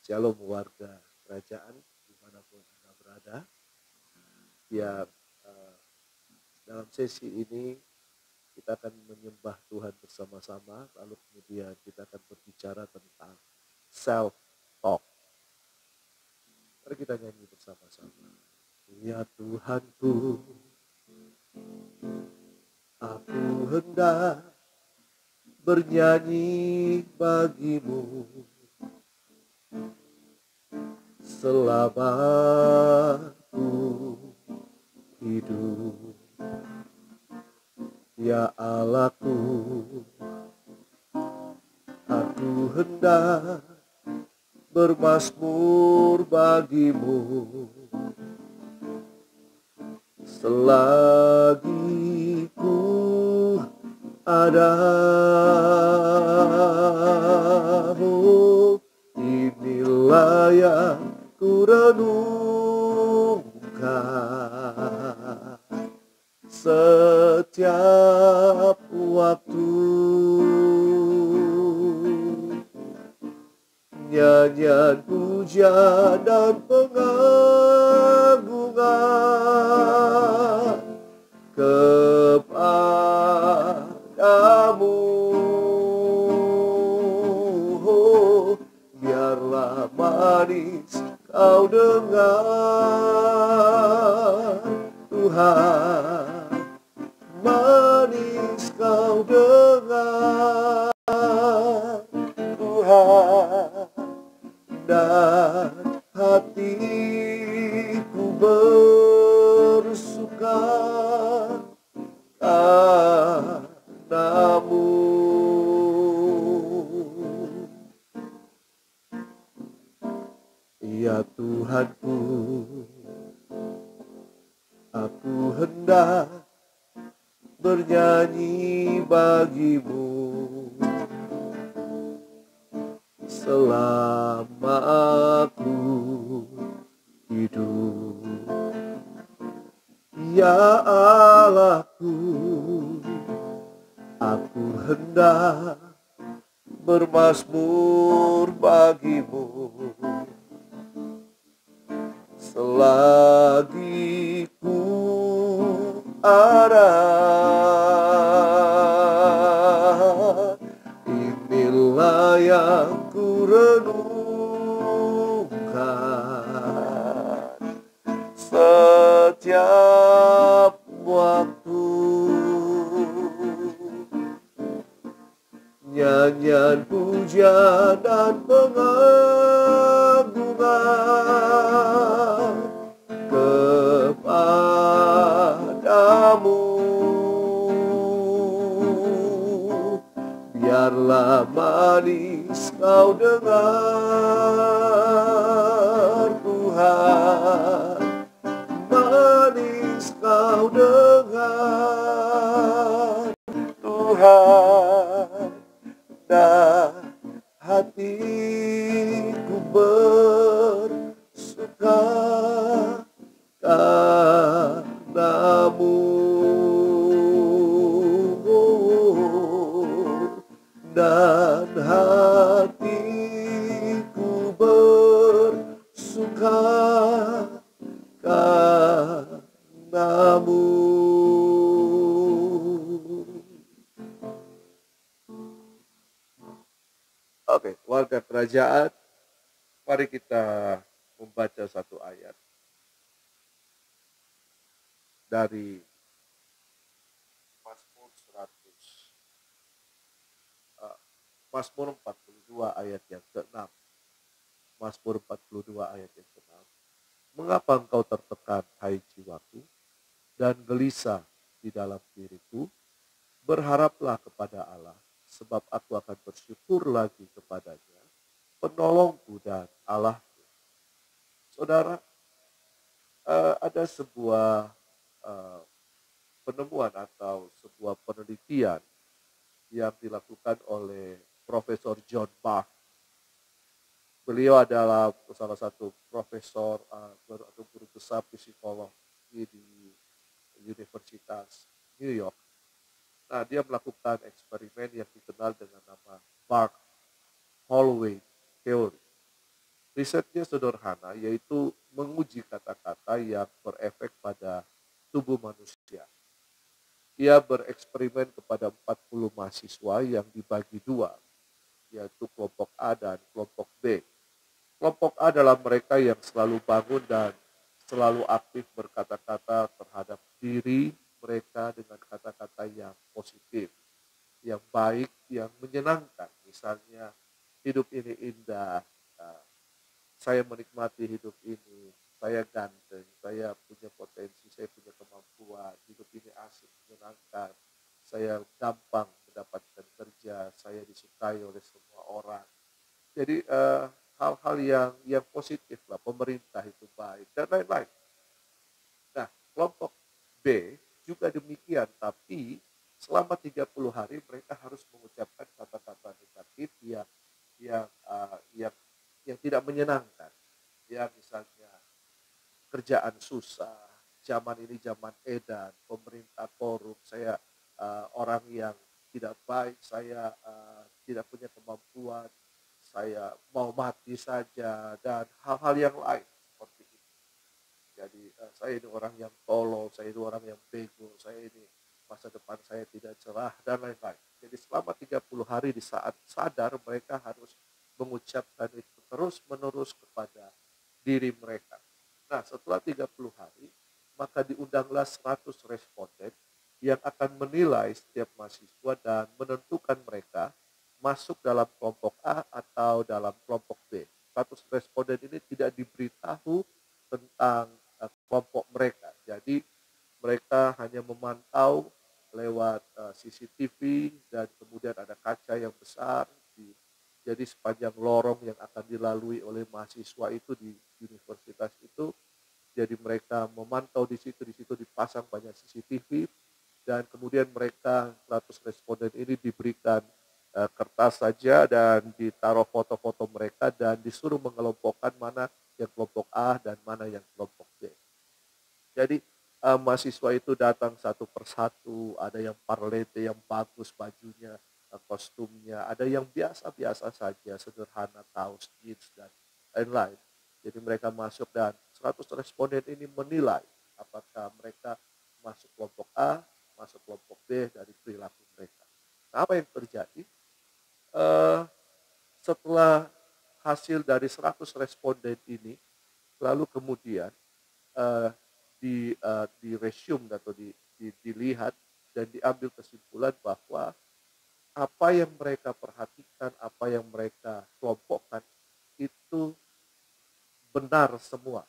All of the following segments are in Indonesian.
Shalom warga kerajaan dimanapun Anda berada. Ya, dalam sesi ini kita akan menyembah Tuhan bersama-sama, lalu kemudian kita akan berbicara tentang self-talk. Mari kita nyanyi bersama-sama. Ya Tuhanku, aku hendak bernyanyi bagimu selama ku hidup. Ya Allahku, aku hendak bermazmur bagimu selagi ku ada. Oh, inilah yang ku renungkan setiap waktu. Nyanyian pujian dan pengagungan kepadamu. Oh, biarlah manis kau dengar Tuhan, manis kau dengar Tuhan, dan hatiku bersuka padamu. Ya Tuhanku, aku hendak bernyanyi bagimu selama aku hidup. Ya Allahku, aku hendak bermazmur bagimu selagi ku ada. Inilah yang ku renungkan setiap waktu. Nyanyian pujian dan pengagungan kepadamu. Biarlah manis kau dengar Tuhan, manis kau dengar Tuhan, dan hatiku bersuka padamu. Dan hatiku bersuka padamu. Oke, warga kerajaan, mari kita membaca satu ayat dari Mazmur 100, Mazmur 42 ayat yang ke-6. Mazmur 42 ayat yang ke-6. Mengapa engkau tertekan, hai jiwaku, dan gelisah di dalam diriku? Berharaplah kepada Allah, sebab aku akan bersyukur lagi kepadanya, penolongku dan Allahku. Saudara, ada sebuah penemuan atau sebuah penelitian yang dilakukan oleh Profesor John Barth. Beliau adalah salah satu profesor atau guru besar psikologi di Universitas New York. Nah, dia melakukan eksperimen yang dikenal dengan nama Barth-Holloway Theory. Risetnya sederhana, yaitu menguji kata-kata yang berefek pada tubuh manusia. Ia bereksperimen kepada 40 mahasiswa yang dibagi dua, yaitu kelompok A dan kelompok B. Kelompok A adalah mereka yang selalu bangun dan selalu aktif berkata-kata terhadap diri mereka dengan kata-kata yang positif, yang baik, yang menyenangkan. Misalnya, hidup ini indah, nah, saya menikmati hidup ini, saya ganteng, saya punya potensi, saya punya kemampuan, hidup ini asik, menyenangkan, saya gampang mendapatkan kerja, saya disukai oleh semua orang. Jadi hal-hal yang positif lah, pemerintah itu baik dan lain-lain. Nah, kelompok B juga demikian, tapi selama 30 hari mereka harus mengucapkan kata-kata negatif yang yang tidak menyenangkan. Ya, misalnya kerjaan susah, zaman ini zaman edan, pemerintah korup, saya orang yang tidak baik, saya tidak punya kemampuan, saya mau mati saja, dan hal-hal yang lain seperti itu. Jadi saya ini orang yang tolol, saya ini orang yang bego, saya ini masa depan saya tidak cerah dan lain-lain. Jadi selama 30 hari di saat sadar mereka harus mengucapkan itu terus menerus kepada diri mereka. Nah, setelah 30 hari, maka diundanglah 100 responden yang akan menilai setiap mahasiswa dan menentukan mereka masuk dalam kelompok A atau dalam kelompok B. 100 responden ini tidak diberitahu tentang kelompok mereka. Jadi mereka hanya memantau lewat CCTV dan kemudian ada kaca yang besar jadi sepanjang lorong yang akan dilalui oleh mahasiswa itu di universitas itu, jadi mereka memantau di situ dipasang banyak CCTV dan kemudian mereka 100 responden ini diberikan kertas saja dan ditaruh foto-foto mereka dan disuruh mengelompokkan mana yang kelompok A dan mana yang kelompok B. Jadi mahasiswa itu datang satu persatu, ada yang parlete yang bagus bajunya, kostumnya, ada yang biasa-biasa saja, sederhana, kaos, jeans, dan lain-lain. Jadi mereka masuk dan 100 responden ini menilai apakah mereka masuk kelompok A, masuk kelompok B dari perilaku mereka. Nah, apa yang terjadi? Eh, Setelah hasil dari 100 responden ini, lalu kemudian eh, di resume atau dilihat dan diambil kesimpulan bahwa apa yang mereka perhatikan, apa yang mereka kelompokkan itu benar semua,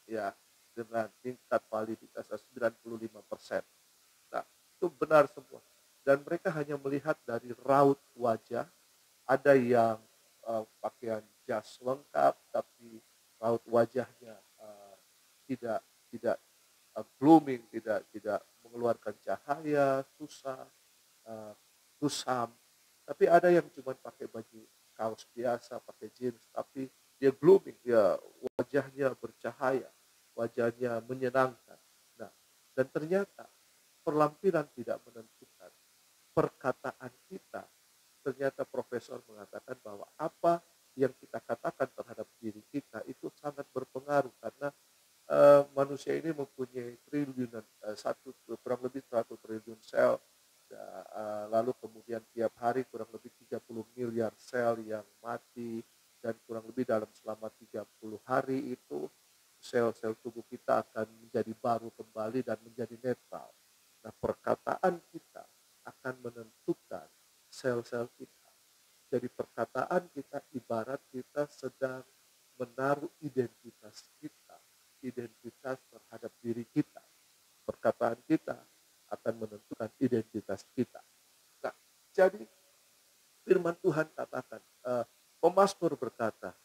ya, dengan tingkat validitas 95%. Nah, itu benar semua. Dan mereka hanya melihat dari raut wajah, ada yang pakaian jas lengkap, tapi raut wajahnya tidak tidak blooming, tidak mengeluarkan cahaya, susah, uh, kusam. Tapi ada yang cuma pakai baju kaos biasa, pakai jeans, tapi dia blooming, dia wajahnya bercahaya, wajahnya menyenangkan. Nah, dan ternyata perlampiran tidak menentukan. Perkataan kita, ternyata profesor mengatakan bahwa apa yang kita katakan terhadap diri kita itu sangat berpengaruh karena manusia ini mempunyai triliunan kurang lebih 1 triliun sel. Lalu kemudian tiap hari kurang lebih 30 miliar sel yang mati dan kurang lebih dalam selama 30 hari itu sel-sel tubuh kita akan menjadi baru kembali dan menjadi netral. Nah, perkataan kita akan menentukan sel-sel kita. Jadi perkataan kita ibarat kita sedang menaruh identitas terhadap diri kita. Perkataan kita akan menentukan identitas kita. Nah, jadi firman Tuhan katakan, pemazmur berkata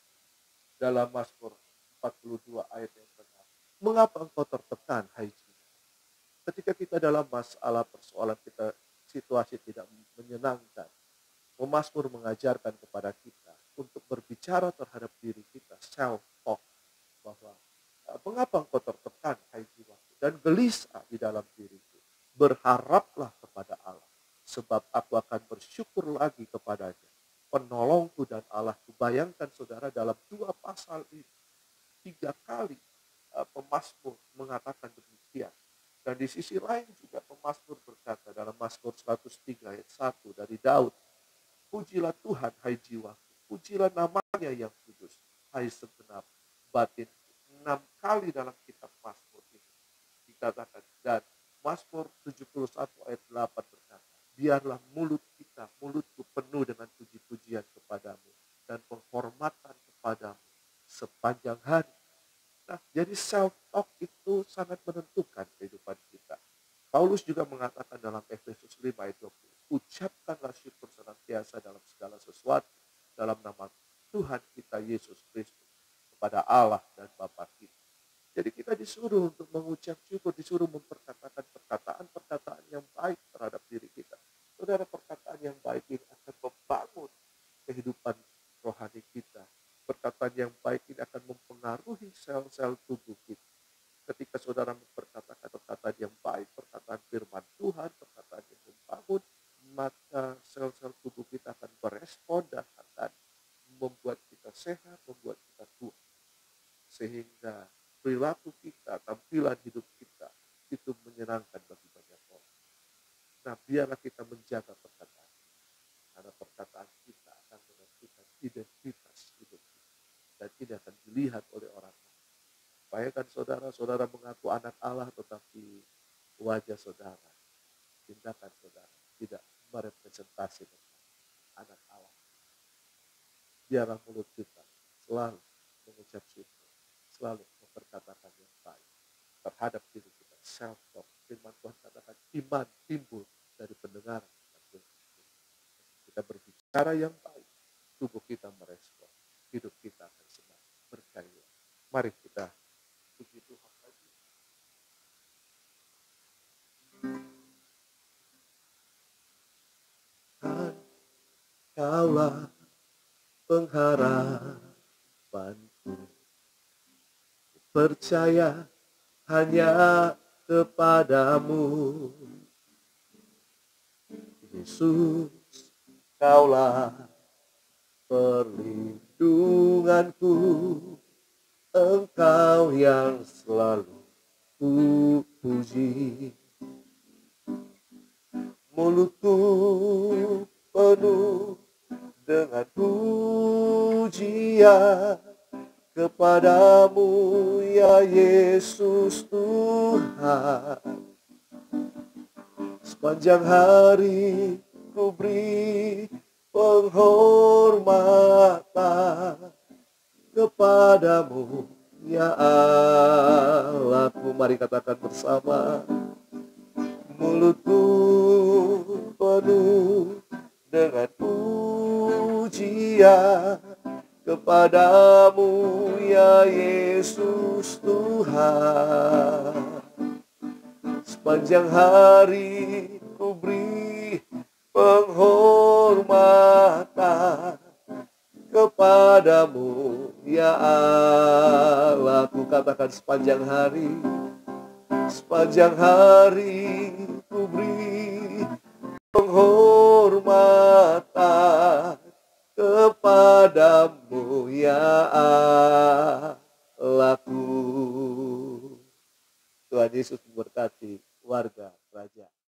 dalam Mazmur 42 ayat yang ke-6, mengapa engkau tertekan, hai jiwa? Ketika kita dalam masalah persoalan kita, situasi tidak menyenangkan, pemazmur mengajarkan kepada kita untuk berbicara terhadap diri kita, self talk, bahwa mengapa engkau tertekan, hai jiwaku, dan gelisah di dalam diriku. Berharaplah kepada Allah, sebab aku akan bersyukur lagi kepadanya, penolongku dan Allahku, bayangkan saudara, dalam 2 pasal ini 3 kali pemazmur mengatakan demikian. Dan di sisi lain juga pemazmur berkata dalam Mazmur 103 ayat 1 dari Daud, "Pujilah Tuhan hai jiwaku, pujilah namanya yang kudus, hai segenap batinku." 6 kali dalam kitab Mazmur ini dikatakan. Dan Mazmur 71 ayat 8 berkata, "Biarlah mulutku penuh dengan puji-pujian kepadamu dan penghormatan kepadamu sepanjang hari." Nah, jadi self talk itu sangat menentukan kehidupan kita. Paulus juga mengatakan dalam Efesus 5 ayat 20, "Ucapkanlah syukur senantiasa dalam segala sesuatu dalam nama Tuhan kita Yesus Kristus kepada Allah dan Bapa kita." Jadi kita disuruh untuk mengucap syukur, disuruh memperkatakan perkataan-perkataan yang baik terhadap diri kita. Saudara, perkataan yang baik ini akan membangun kehidupan rohani kita. Perkataan yang baik ini akan mempengaruhi sel-sel tubuh kita. Ketika saudara memperkatakan perkataan yang baik, perkataan firman Tuhan, perkataan yang membangun, maka sel-sel tubuh kita akan berespon dan akan membuat kita sehat, membuat kita kuat. Sehingga perilaku kita, tampilan hidup kita, itu menyenangkan bagi banyak orang. Nah, biarlah kita menjaga perkataan. Karena perkataan kita akan menentukan identitas hidup kita. Dan ini akan dilihat oleh orang lain. Bayangkan saudara mengaku anak Allah, tetapi wajah saudara, tindakan saudara tidak merepresentasi tentang anak Allah. Biarlah mulut kita selalu mengucap syukur, selalu memperkatakan yang baik terhadap diri kita. Self-talk, firman Tuhan katakan iman timbul dari pendengaran. Kita berbicara yang baik, tubuh kita merespon, hidup kita akan semakin bergairah. Mari kita puji Tuhan lagi. Kaulah pengharapanku, percaya hanya kepadamu, Yesus. Kaulah perlindunganku, Engkau yang selalu ku puji. Mulutku penuh dengan pujian kepadamu, ya Yesus Tuhan. Sepanjang hari ku beri penghormatan kepadamu, ya Allahku. Mari katakan bersama. Mulutku penuh dengan pujian kepadamu, ya Yesus Tuhan. Sepanjang hari ku beri penghormatan kepadamu, ya Allahku. Katakan sepanjang hari ku beri penghormatan kepadamu, ya Allahku. Tuhan Yesus memberkati warga kerajaan.